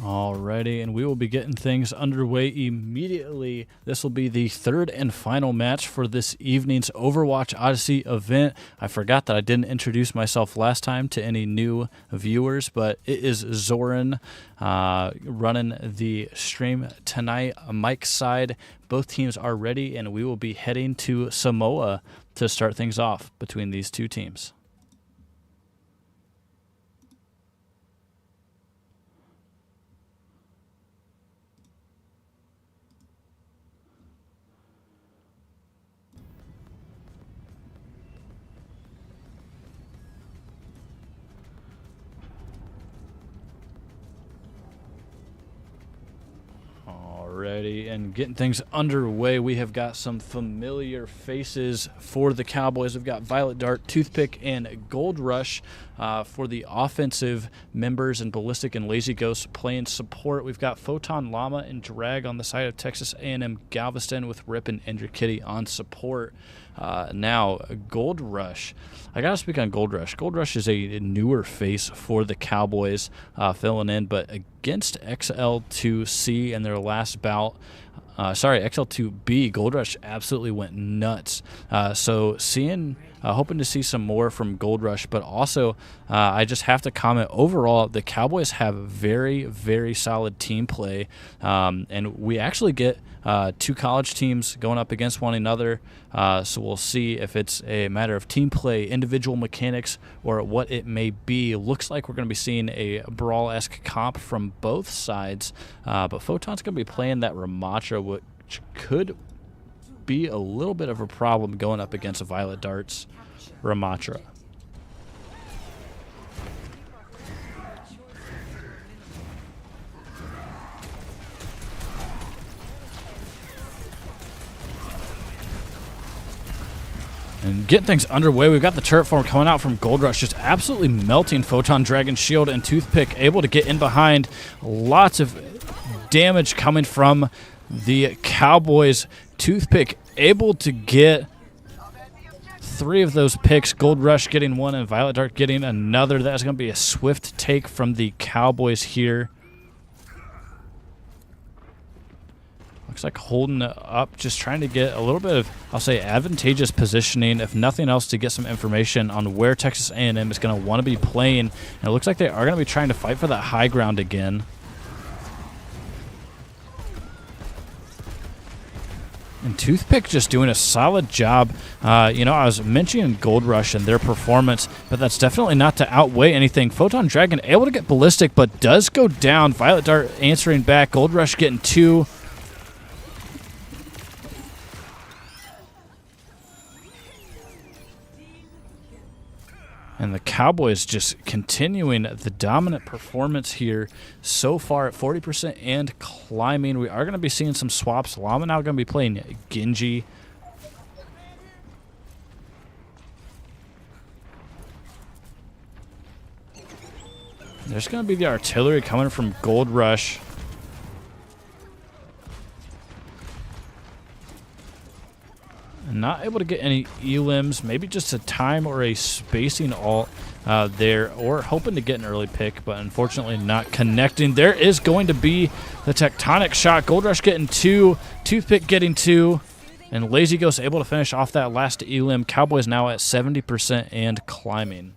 Alrighty, and we will be getting things underway immediately. This will be the third and final match for this evening's Overwatch Odyssey event. I forgot that I didn't introduce myself last time to any new viewers, but it is Zoran running the stream tonight. Mike's side, both teams are ready, and we will be heading to Samoa to start things off between these two teams. Alrighty, and getting things underway, we have got some familiar faces for the Cowboys. We've got Violet Dart, Toothpick, and Gold Rush for the offensive members, and Ballistic and Lazy Ghost playing support. We've got Photon, Llama, and Drag on the side of Texas A&M Galveston, with Rip and Ender Kitty on support. Now, Gold Rush. I got to speak on Gold Rush. Gold Rush is a newer face for the Cowboys filling in, but against XL2C in their last bout, XL2B, Gold Rush absolutely went nuts. So hoping to see some more from Gold Rush, but also I just have to comment, overall, the Cowboys have very, very solid team play, and we actually get two college teams going up against one another, so we'll see if it's a matter of team play, individual mechanics, or what it may be. Looks like we're going to be seeing a brawl-esque comp from both sides, but Photon's going to be playing that Ramatra, which could be a little bit of a problem going up against a Violet Dart's Ramatra. And getting things underway, we've got the turret form coming out from Gold Rush, just absolutely melting Photon, Dragon Shield, and Toothpick, able to get in behind. Lots of damage coming from the Cowboys. Toothpick able to get 3 of those picks. Gold Rush getting 1 and Violet Dart getting another. That's going to be a swift take from the Cowboys here. Looks like holding it up, just trying to get a little bit of, I'll say, advantageous positioning, if nothing else, to get some information on where Texas A&M is going to want to be playing. And it looks like they are going to be trying to fight for that high ground again. And Toothpick just doing a solid job. I was mentioning Gold Rush and their performance, but that's definitely not to outweigh anything. Photon Dragon able to get Ballistic, but does go down. Violet Dart answering back. Gold Rush getting 2. And the Cowboys just continuing the dominant performance here so far at 40% and climbing. We are going to be seeing some swaps. Llama now going to be playing Genji. There's going to be the artillery coming from Gold Rush. Not able to get any elims, maybe just a time or a spacing ult there, or hoping to get an early pick, but unfortunately not connecting. There is going to be the tectonic shot. Gold Rush getting 2, Toothpick getting 2, and Lazy Ghost able to finish off that last elim. Cowboys now at 70% and climbing.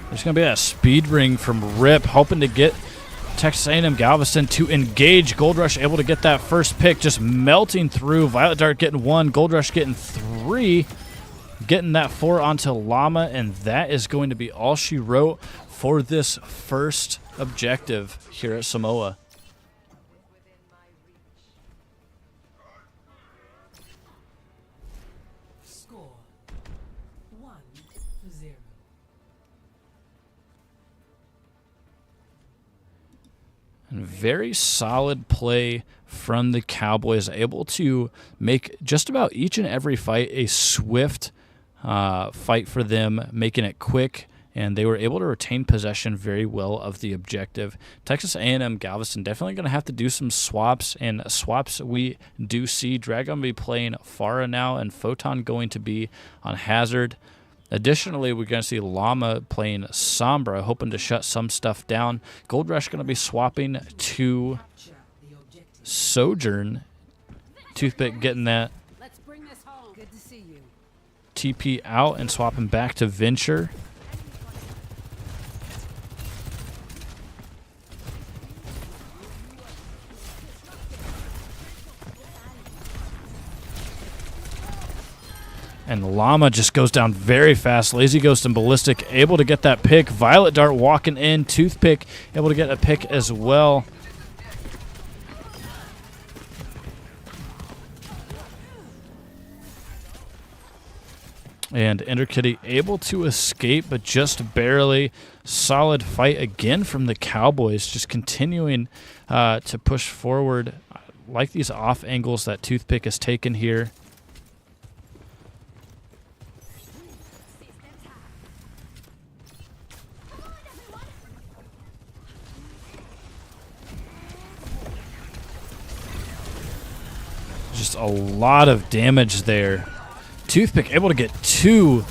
There's going to be that speed ring from Rip, hoping to get Texas A&M Galveston to engage. Gold Rush able to get that first pick, just melting through. Violet Dart getting 1, Gold Rush getting 3, getting that 4 onto Llama, and that is going to be all she wrote for this first objective here at Samoa. And very solid play from the Cowboys, able to make just about each and every fight a swift fight for them, making it quick and they were able to retain possession very well of the objective. Texas A&M Galveston definitely going to have to do some swaps, and swaps we do see. Drag going to be playing Farah now, and Photon going to be on Hazard. Additionally, we're going to see Llama playing Sombra, hoping to shut some stuff down. Gold Rush going to be swapping to Sojourn. Toothpick getting that TP out and swapping back to Venture. And Llama just goes down very fast. Lazy Ghost and Ballistic able to get that pick. Violet Dart walking in. Toothpick able to get a pick as well. And Ender Kitty able to escape, but just barely. Solid fight again from the Cowboys, just continuing to push forward. I like these off angles that Toothpick has taken here. Just a lot of damage there. Toothpick able to get two.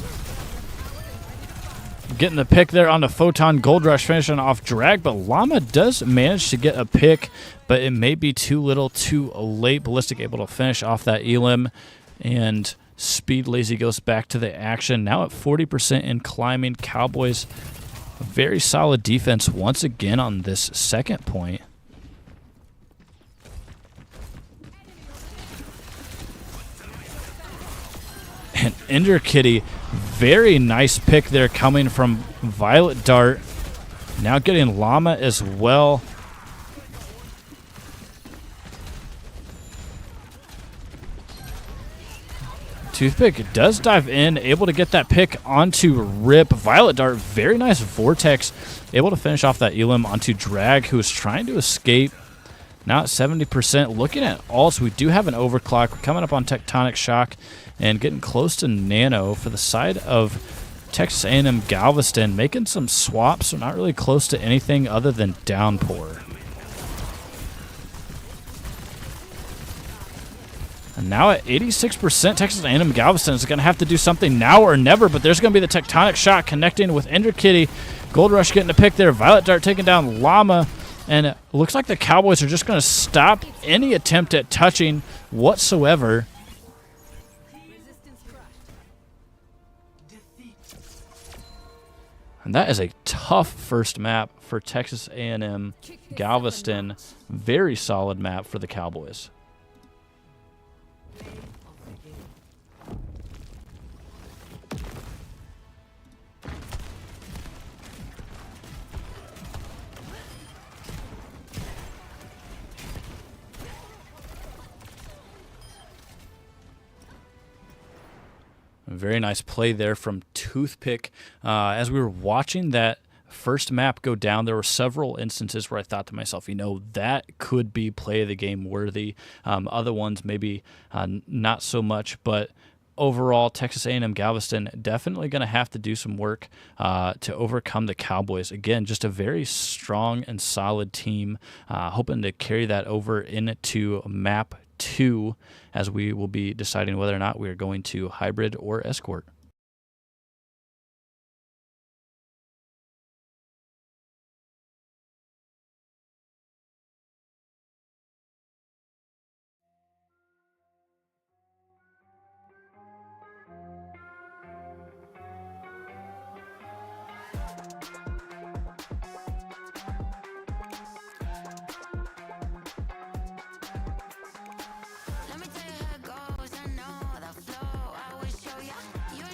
Getting the pick there on the Photon. Gold Rush finishing off Drag, but Llama does manage to get a pick, but it may be too little too late. Ballistic able to finish off that Elim, and Speed Lazy Ghost back to the action. Now at 40% in climbing. Cowboys, a very solid defense once again on this second point. And Ender Kitty, very nice pick there coming from Violet Dart. Now getting Llama as well. Toothpick does dive in, able to get that pick onto Rip. Violet Dart, very nice Vortex, able to finish off that Elim onto Drag, who is trying to escape. Now at 70%. Looking at ults, we do have an overclock. We're coming up on Tectonic Shock and getting close to Nano for the side of Texas A&M Galveston, making some swaps. So not really close to anything other than Downpour. And now at 86%, Texas A&M Galveston is going to have to do something now or never, but there's going to be the Tectonic Shock connecting with Ender Kitty. Gold Rush getting a pick there. Violet Dart taking down Llama. And it looks like the Cowboys are just going to stop any attempt at touching whatsoever. And that is a tough first map for Texas A&M Galveston. Very solid map for the Cowboys. Very nice play there from Toothpick. As we were watching that first map go down, there were several instances where I thought to myself, you know, that could be play of the game worthy. Other ones maybe not so much, but overall, Texas A&M Galveston definitely going to have to do some work to overcome the Cowboys. Again, just a very strong and solid team, hoping to carry that over into map 2 as we will be deciding whether or not we are going to hybrid or escort. Let me tell you how it goes. I know the flow. I will show ya. You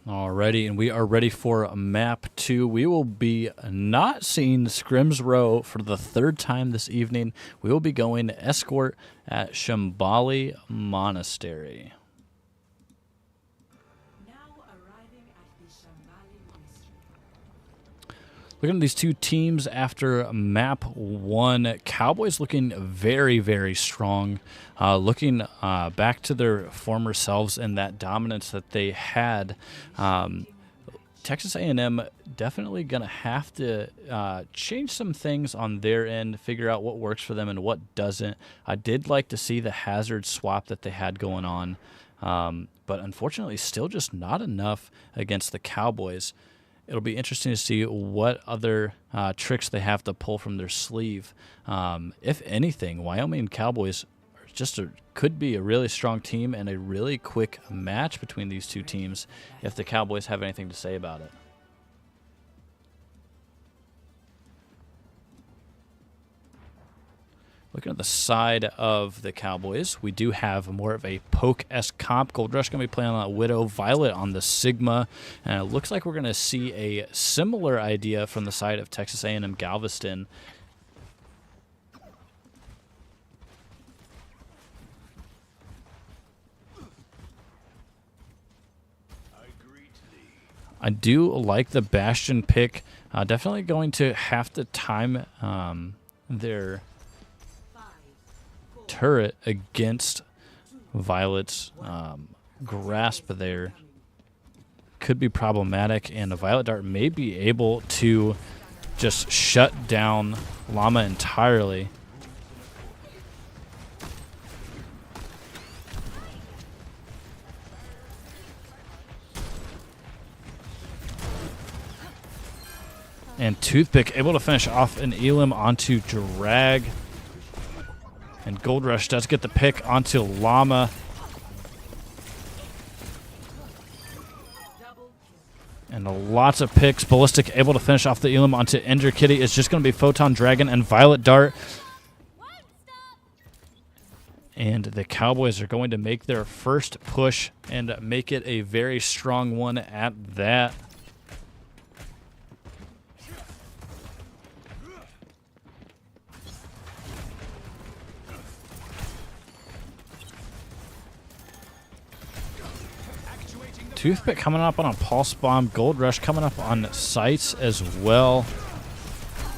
Alrighty, and we are ready for map 2. We will be not seeing Scrims Row for the 3rd time this evening. We will be going escort at Shambali Monastery. Looking at these two teams after map 1, Cowboys looking very, very strong. Looking back to their former selves and that dominance that they had. Texas A&M definitely going to have to change some things on their end, figure out what works for them and what doesn't. I did like to see the hazard swap that they had going on, but unfortunately still just not enough against the Cowboys. It'll be interesting to see what other tricks they have to pull from their sleeve. If anything, Wyoming Cowboys could be a really strong team and a really quick match between these two teams if the Cowboys have anything to say about it. Looking at the side of the Cowboys, we do have more of a poke-esque comp. Gold Rush going to be playing on Widow, Violet on the Sigma, and it looks like we're going to see a similar idea from the side of Texas A&M Galveston. I do like the Bastion pick. Definitely going to have to time their turret against Violet's grasp there. Could be problematic, and a Violet Dart may be able to just shut down Llama entirely. And Toothpick able to finish off an Elim onto Drag. And Gold Rush does get the pick onto Llama. And lots of picks. Ballistic able to finish off the Elim onto Ender Kitty. It's just going to be Photon Dragon and Violet Dart. And the Cowboys are going to make their first push and make it a very strong one at that. Toothpick coming up on a Pulse Bomb. Gold Rush coming up on sights as well.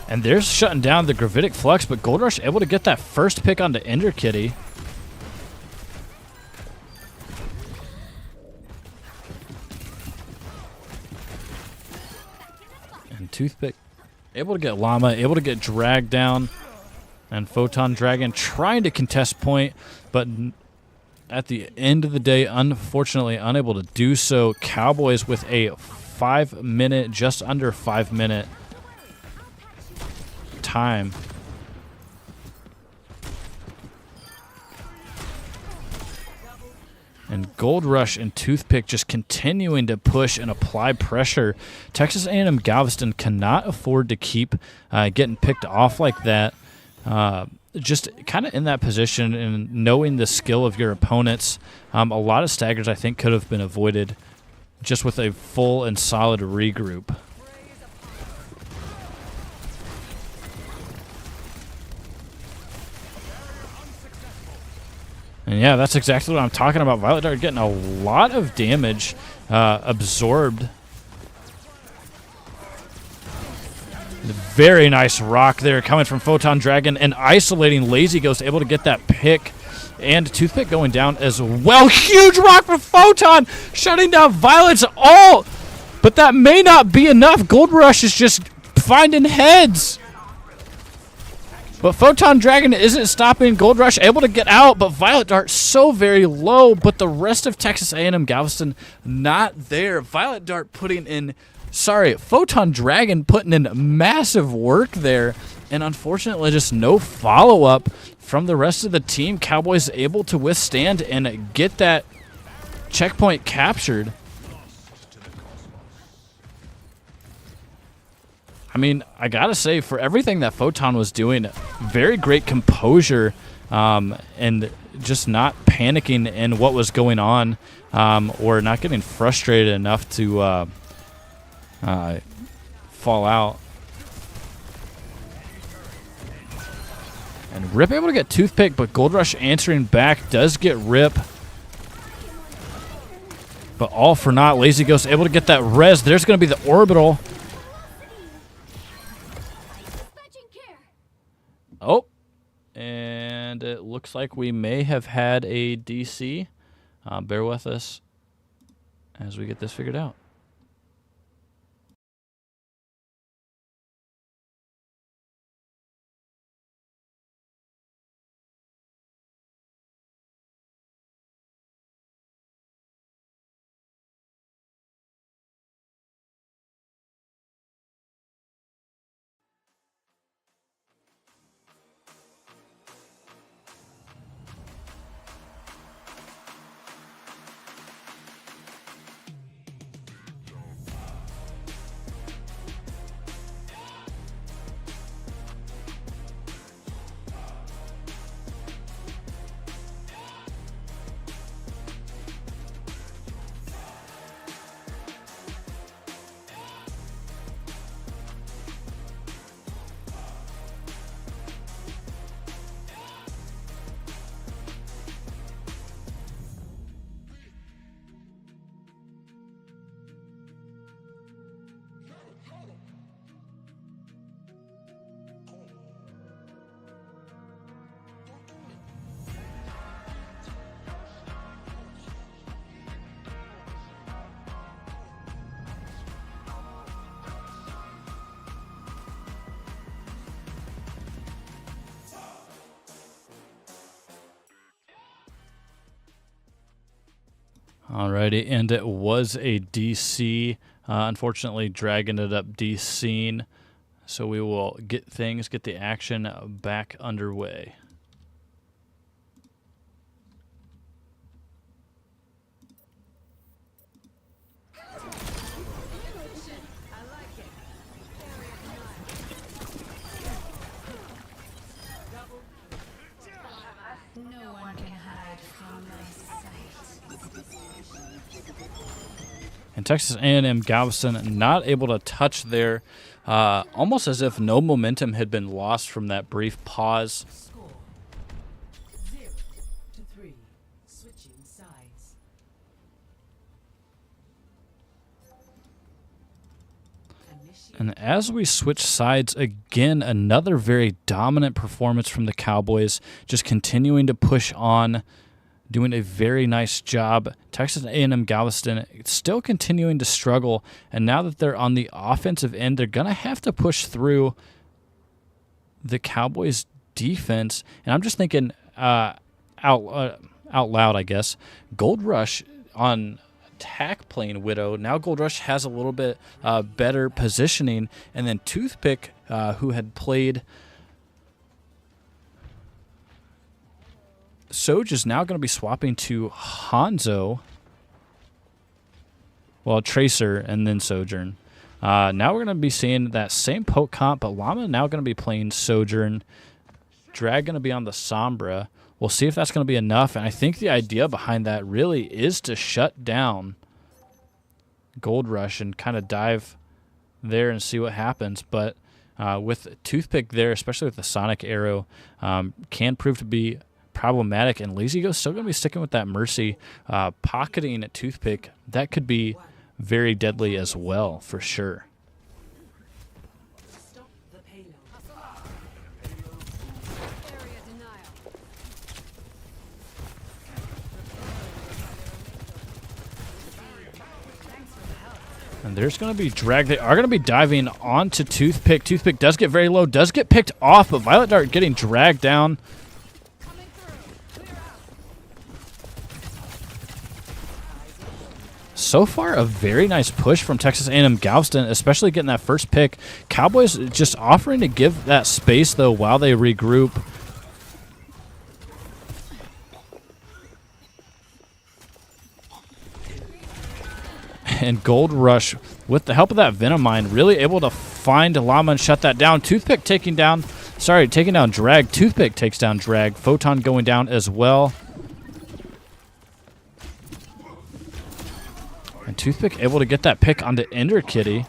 And they're shutting down the Gravitic Flux, but Gold Rush able to get that first pick onto Ender Kitty. And Toothpick able to get Llama, able to get dragged down. And Photon Dragon trying to contest point, but at the end of the day, unfortunately unable to do so. Cowboys with a 5-minute, just under 5-minute time. And Gold Rush and Toothpick just continuing to push and apply pressure. Texas A&M Galveston cannot afford to keep getting picked off like that. Just kind of in that position and knowing the skill of your opponents. A lot of staggers I think could have been avoided just with a full and solid regroup. And yeah, that's exactly what I'm talking about. Violet Dart getting a lot of damage absorbed. Very nice rock there coming from Photon Dragon, and isolating Lazy Ghost, able to get that pick, and Toothpick going down as well. Huge rock for Photon, shutting down Violet's ult, but that may not be enough. Gold Rush is just finding heads. But Photon Dragon isn't stopping. Gold Rush able to get out, but Violet Dart so very low, but the rest of Texas A&M Galveston not there. Violet Dart putting in... Photon Dragon putting in massive work there, and unfortunately just no follow-up from the rest of the team. Cowboys able to withstand and get that checkpoint captured. I mean, I gotta say, for everything that Photon was doing, very great composure and just not panicking in what was going on, or not getting frustrated enough to fall out. And Rip able to get Toothpick, but Gold Rush answering back does get Rip. But all for naught. Lazy Ghost able to get that res. There's going to be the orbital. Oh. And it looks like we may have had a DC. Bear with us as we get this figured out. Alrighty, and it was a DC. Unfortunately, Drag ended up DCing, so we will get the action back underway. And Texas A&M Galveston not able to touch there, almost as if no momentum had been lost from that brief pause. Score 0-3. Switching sides. And as we switch sides again, another very dominant performance from the Cowboys, just continuing to push on, doing a very nice job. Texas A&M Galveston still continuing to struggle, and now that they're on the offensive end, they're going to have to push through the Cowboys' defense. And I'm just thinking out loud, I guess. Gold Rush on attack playing Widow. Now Gold Rush has a little bit better positioning, and then Toothpick, who had played Soj, is now going to be swapping to Hanzo. Well, Tracer and then Sojourn. Now we're going to be seeing that same poke comp, but Llama now going to be playing Sojourn. Drag going to be on the Sombra. We'll see if that's going to be enough, and I think the idea behind that really is to shut down Gold Rush and kind of dive there and see what happens. But with Toothpick there, especially with the Sonic Arrow, can prove to be problematic, and Lazy Ghost still going to be sticking with that Mercy. Pocketing at Toothpick, that could be very deadly as well, for sure. Stop the payload. And there's going to be drag. They are going to be diving onto Toothpick. Toothpick does get very low, does get picked off, but Violet Dart getting dragged down. So far, a very nice push from Texas A&M Galveston, especially getting that first pick. Cowboys just offering to give that space, though, while they regroup. And Gold Rush, with the help of that Venom Mine, really able to find Llama and shut that down. Toothpick taking down sorry, taking down Drag. Toothpick takes down Drag. Photon going down as well. And Toothpick able to get that pick onto Ender Kitty.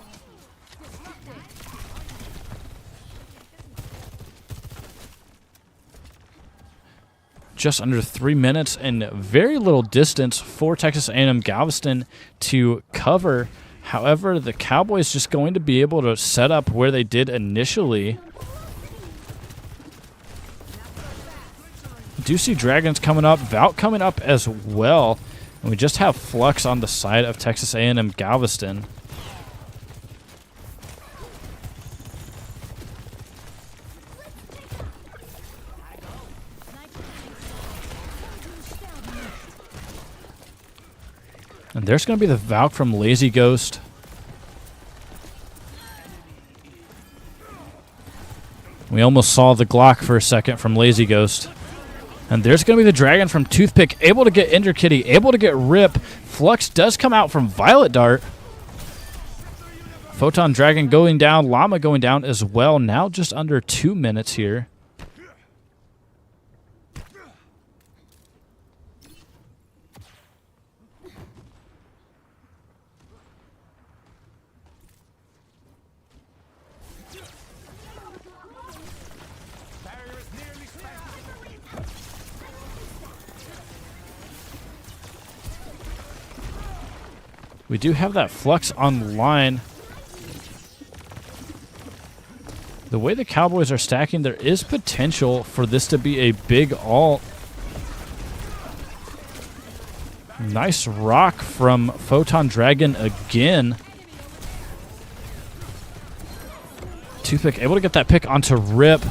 Just under 3 minutes and very little distance for Texas A&M Galveston to cover. However, the Cowboys just going to be able to set up where they did initially. Do see Dragons coming up, Valk coming up as well. And we just have Flux on the side of Texas A&M Galveston. And there's going to be the Valk from Lazy Ghost. We almost saw the Glock for a second from Lazy Ghost. And there's going to be the Dragon from Toothpick, able to get Ender Kitty, able to get Rip. Flux does come out from Violet Dart. Photon Dragon going down, Llama going down as well. Now just under 2 minutes here. We do have that Flux online. The way the Cowboys are stacking, there is potential for this to be a big ult. Nice rock from Photon Dragon again. Toothpick able to get that pick onto Rip.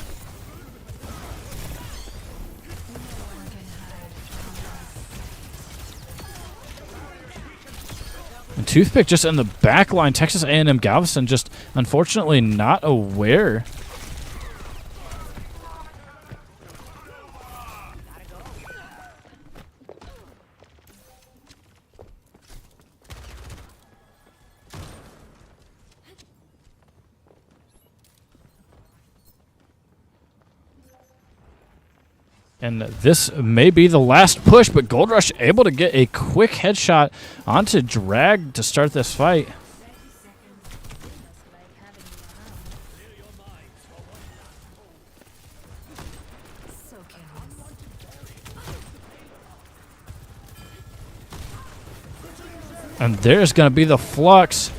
And Toothpick just in the back line. Texas A&M Galveston just unfortunately not aware. And this may be the last push, but Gold Rush able to get a quick headshot onto Drag to start this fight. And there's going to be the Flux,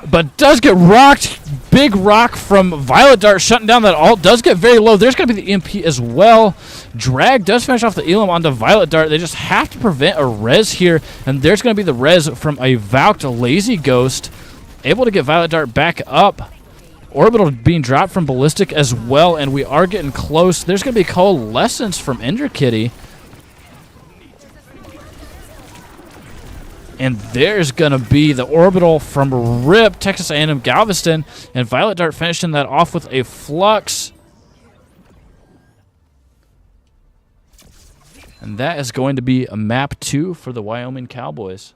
but does get rocked. Big rock from Violet Dart shutting down that ult. Does get very low. There's going to be the EMP as well. Drag does finish off the Elam onto Violet Dart. They just have to prevent a res here. And there's going to be the res from a Valked Lazy Ghost. Able to get Violet Dart back up. Orbital being dropped from Ballistic as well. And we are getting close. There's going to be Coalescence from Ender Kitty. And there's going to be the Orbital from RIP, Texas A&M Galveston. And Violet Dart finishing that off with a Flux. And that is going to be a map 2 for the Wyoming Cowboys.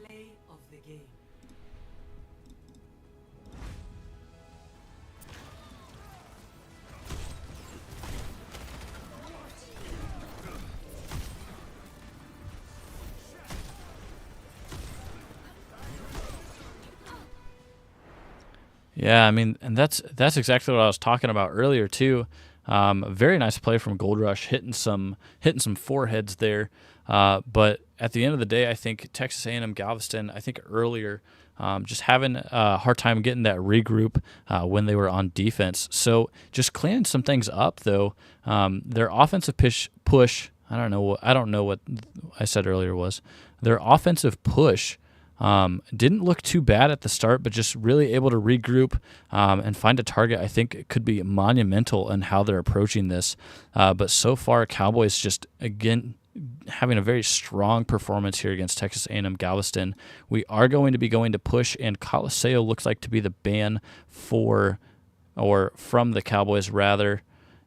Play of the game. Yeah, I mean, and that's exactly what I was talking about earlier too. Very nice play from Gold Rush, hitting some foreheads there. But at the end of the day, I think Texas A&M Galveston, I think earlier, just having a hard time getting that regroup when they were on defense. So just cleaning some things up though. Their offensive push. I don't know what I said earlier was. Their offensive push. Didn't look too bad at the start, but just really able to regroup and find a target. I think it could be monumental in how they're approaching this. But so far, Cowboys just, again, having a very strong performance here against Texas A&M Galveston. We are going to be going to push, and Coliseo looks like to be the ban from the Cowboys, rather.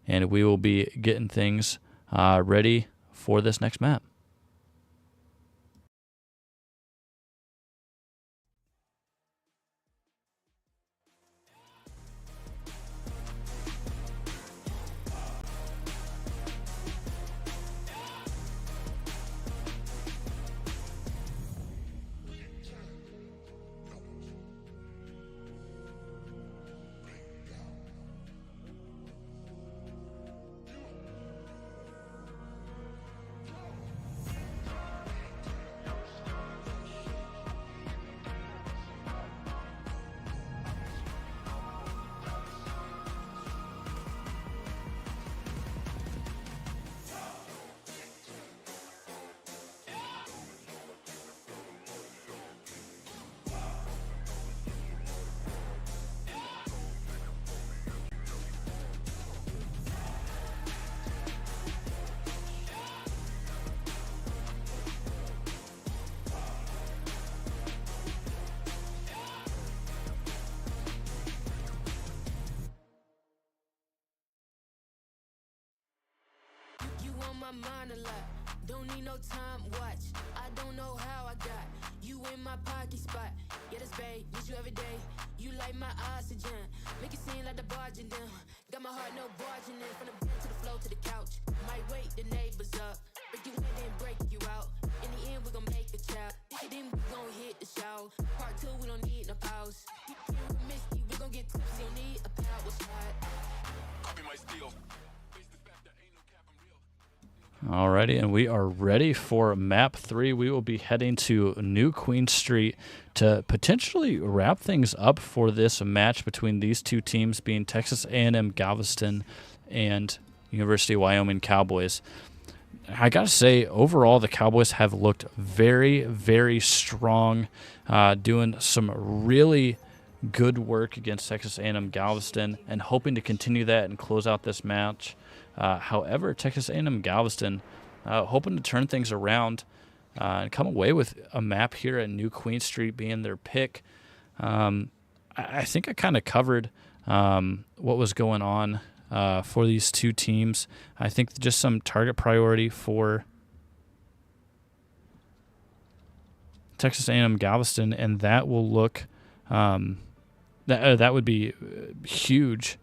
And we will be getting things ready for this next map. my mind a lot. Don't need no time watch. I don't know how I got you in my pocket spot. Yeah, that's babe, need you every day. You like my oxygen. Make it seem like the barging down. Got my heart no barging in. From the bed to the floor to the couch. Might wake the neighbors up. Break you in and break you out. In the end, we gon' make a child. Then we gon' hit the show. Part 2, we don't need no pause. Misty, we gon' get tipsy. Don't need a power shot. Copy my steal. Alrighty, and we are ready for map 3. We will be heading to New Queen Street to potentially wrap things up for this match between these two teams, being Texas A&M Galveston and University of Wyoming Cowboys. I gotta say, overall, the Cowboys have looked very, very strong, doing some really good work against Texas A&M Galveston, and hoping to continue that and close out this match. However, Texas A&M Galveston hoping to turn things around and come away with a map here at New Queen Street being their pick. I think I kind of covered what was going on for these two teams. I think just some target priority for Texas A&M Galveston, and that will look that would be huge.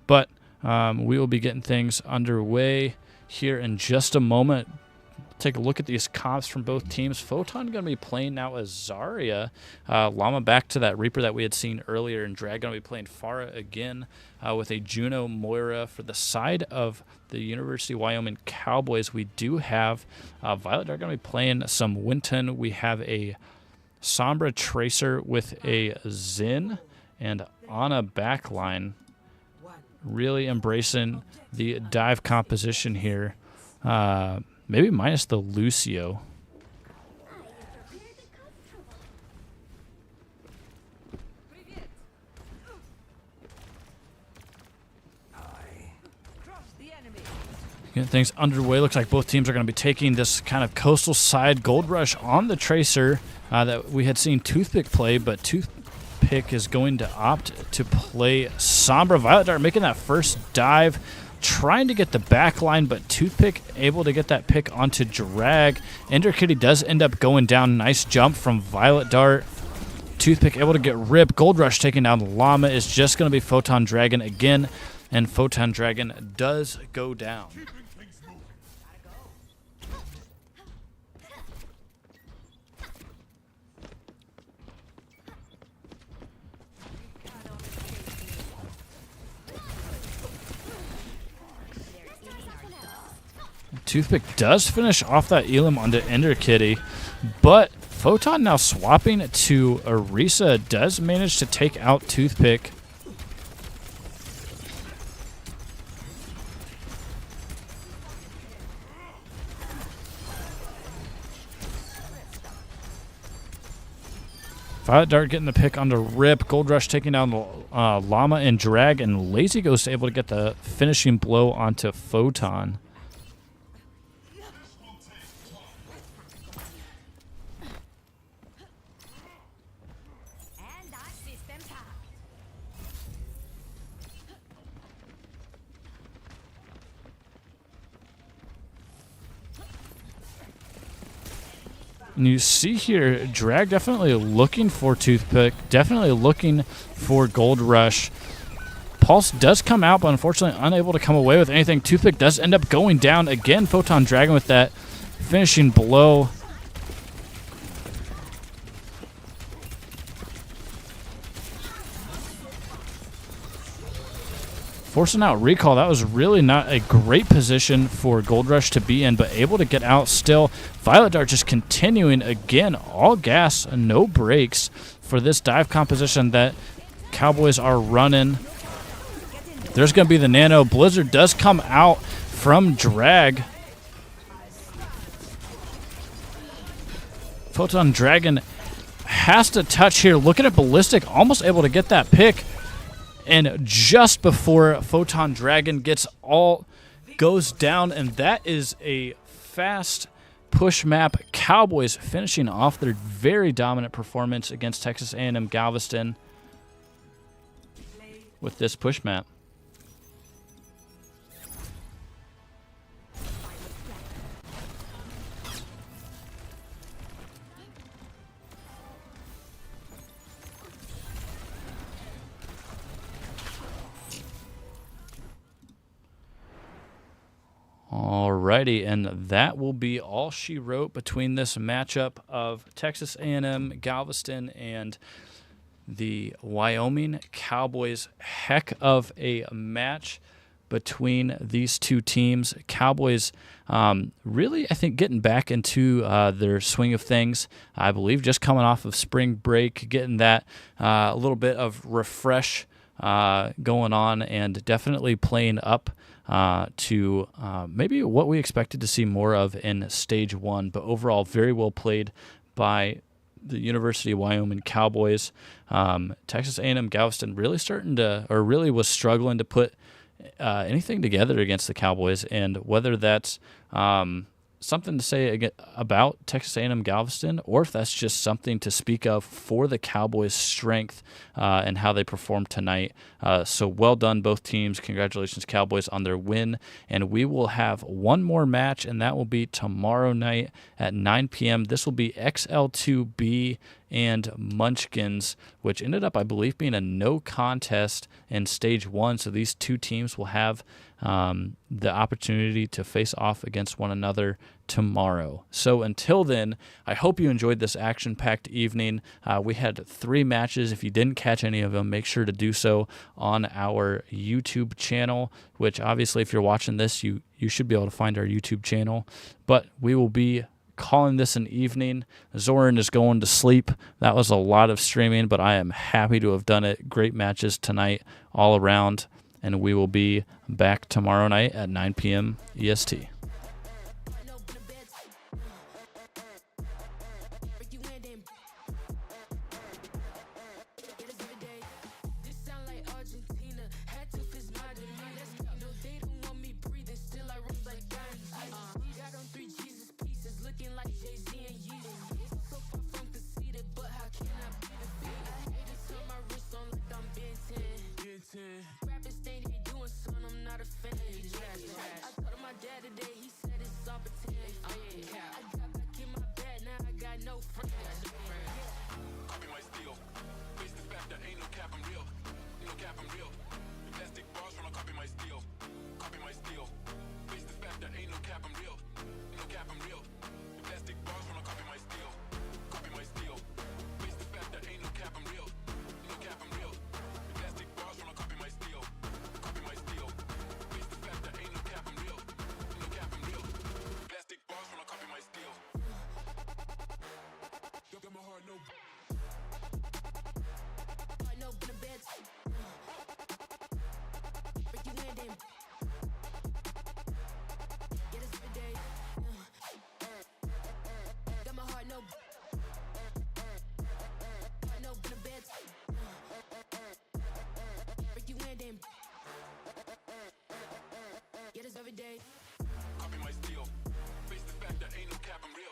But we will be getting things underway here in just a moment. Take a look at these comps from both teams. Photon going to be playing now as Zarya. Llama back to that Reaper that we had seen earlier, and Drag going to be playing Pharah again with a Juno Moira. For the side of the University of Wyoming Cowboys, we do have Violet Dart going to be playing some Winton. We have a Sombra Tracer with a Zin, and Ana backline. Really embracing the dive composition here. Maybe minus the Lucio. Getting things underway. Looks like both teams are going to be taking this kind of coastal side gold rush on the Tracer that we had seen Toothpick play, but Toothpick is going to opt to play Sombra. Violet Dart making that first dive, trying to get the back line, but Toothpick able to get that pick onto Drag. Ender Kitty does end up going down. Nice jump from Violet Dart. Toothpick able to get ripped. Gold Rush taking down the Llama. Is just going to be Photon Dragon again, and Photon Dragon does go down. Toothpick does finish off that Elam onto Ender Kitty, but Photon now swapping to Orisa does manage to take out Toothpick. Violet Dart getting the pick onto Rip. Gold Rush taking down Llama and Drag, and Lazy Ghost able to get the finishing blow onto Photon. And you see here, Drag definitely looking for Toothpick, definitely looking for Gold Rush. Pulse does come out, but unfortunately unable to come away with anything. Toothpick does end up going down again. Photon Dragon with that finishing blow. Forcing out recall. That was really not a great position for Gold Rush to be in, but able to get out still. Violet Dart just continuing again, all gas, no brakes for this dive composition that Cowboys are running. There's going to be the Nano. Blizzard does come out from Drag. Photon Dragon has to touch here. Looking at Ballistic, almost able to get that pick. And just before Photon Dragon goes down, and that is a fast push map. Cowboys finishing off their very dominant performance against Texas A&M Galveston with this push map. Alrighty, and that will be all she wrote between this matchup of Texas A&M Galveston and the Wyoming Cowboys. Heck of a match between these two teams. Cowboys really, I think, getting back into their swing of things. I believe just coming off of spring break, getting that a little bit of refresh going on, and definitely playing up to maybe what we expected to see more of in Stage 1. But overall, very well played by the University of Wyoming Cowboys. Texas A&M Galveston really really was struggling to put anything together against the Cowboys, and whether that's something to say about Texas A&M Galveston, or if that's just something to speak of for the Cowboys' strength and how they performed tonight. So well done, both teams. Congratulations, Cowboys, on their win. And we will have one more match, and that will be tomorrow night at 9 p.m. This will be XL2B and Munchkins, which ended up, I believe, being a no contest in Stage 1. So these two teams will have the opportunity to face off against one another tomorrow. So until then, I hope you enjoyed this action-packed evening. We had 3 matches. If you didn't catch any of them, make sure to do so on our YouTube channel, which obviously if you're watching this, you should be able to find our YouTube channel. But we will be calling this an evening. Zoran is going to sleep. That was a lot of streaming, but I am happy to have done it. Great matches tonight all around, and we will be back tomorrow night at 9 p.m. EST. Every day. Copy my steel. Face the fact that ain't no cap, I'm real.